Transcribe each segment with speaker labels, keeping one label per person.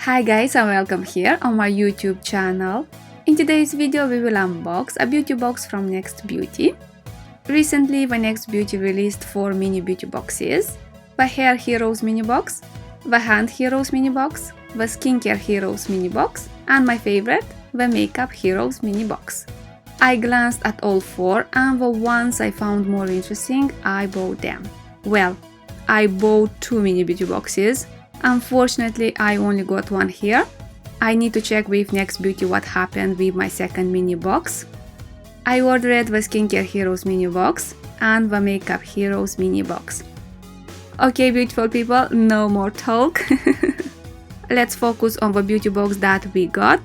Speaker 1: Hi guys and welcome here on my YouTube channel. In today's video we will unbox a beauty box from Next Beauty. Recently the Next Beauty released 4 mini beauty boxes: the Hair Heroes mini box, the Hand Heroes mini box, the Skincare Heroes mini box, and my favorite, the Makeup Heroes mini box. I glanced at all 4 and the ones I found more interesting, I bought them. Well, I bought 2 mini beauty boxes. Unfortunately, I only got one here. I need to check with Next Beauty what happened with my second mini box. I ordered the Skincare Heroes mini box and the Makeup Heroes mini box. Okay, beautiful people, no more talk. Let's focus on the beauty box that we got.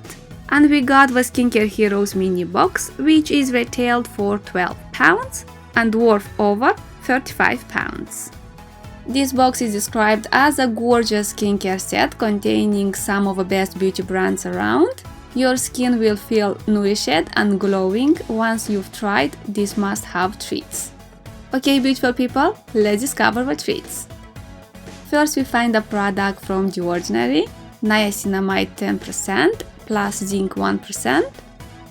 Speaker 1: And we got the Skincare Heroes mini box, which is retailed for £12 and worth over £35. This box is described as a gorgeous skincare set containing some of the best beauty brands around. Your skin will feel nourished and glowing once you've tried these must-have treats. Okay, beautiful people, let's discover the treats. First we find a product from The Ordinary, niacinamide 10% plus zinc 1%,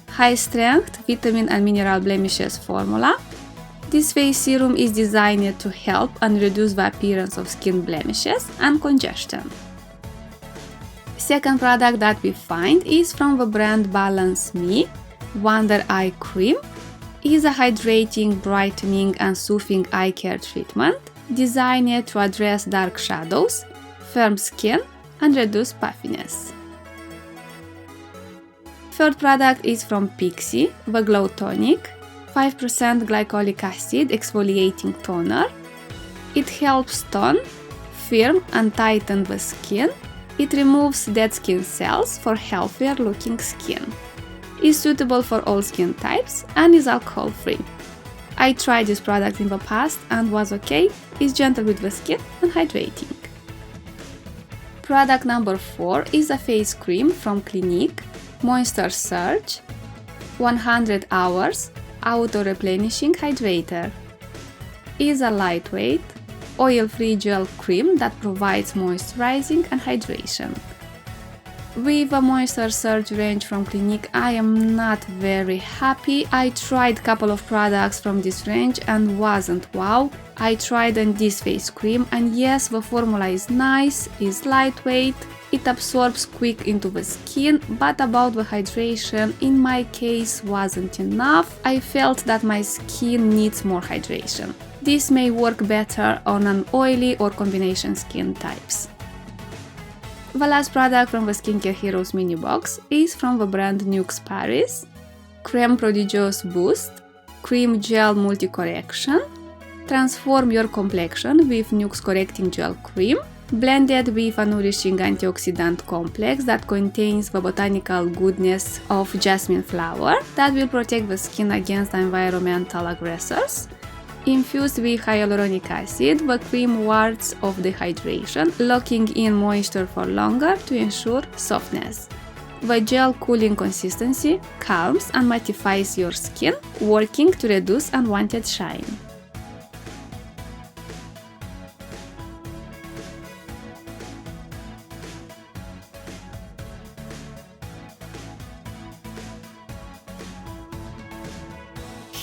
Speaker 1: high strength vitamin and mineral blemishes formula. This face serum is designed to help and reduce the appearance of skin blemishes and congestion. Second product that we find is from the brand Balance Me. Wonder Eye Cream is a hydrating, brightening and soothing eye care treatment designed to address dark shadows, firm skin and reduce puffiness. Third product is from Pixi, the Glow Tonic. 5% glycolic acid exfoliating toner. It helps tone, firm and tighten the skin. It removes dead skin cells for healthier looking skin. Is suitable for all skin types and is alcohol free. I tried this product in the past and was okay. It's gentle with the skin and hydrating. Product number 4 is a face cream from Clinique, Moisture Surge, 100 hours auto-replenishing hydrator. Is a lightweight, oil-free gel cream that provides moisturizing and hydration. With the Moisture Surge range from Clinique, I am not very happy. I tried a couple of products from this range and wasn't wow. I tried on this face cream and yes, the formula is nice, is lightweight, it absorbs quick into the skin, but about the hydration, in my case, wasn't enough. I felt that my skin needs more hydration. This may work better on an oily or combination skin types. The last product from the Skincare Heroes mini box is from the brand Nukes Paris. Crème Prodigieuse Boost, Cream Gel Multi Correction. Transform your complexion with Nukes Correcting Gel Cream, blended with a nourishing antioxidant complex that contains the botanical goodness of jasmine flower that will protect the skin against environmental aggressors. Infused with hyaluronic acid, the cream wards off dehydration, locking in moisture for longer to ensure softness. The gel cooling consistency calms and mattifies your skin, working to reduce unwanted shine.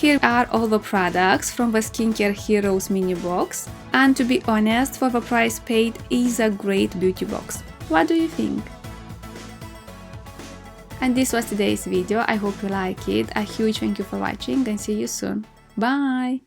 Speaker 1: Here are all the products from the Skincare Heroes mini box, and to be honest, for the price paid is a great beauty box. What do you think? And this was today's video. I hope you like it. A huge thank you for watching and see you soon. Bye!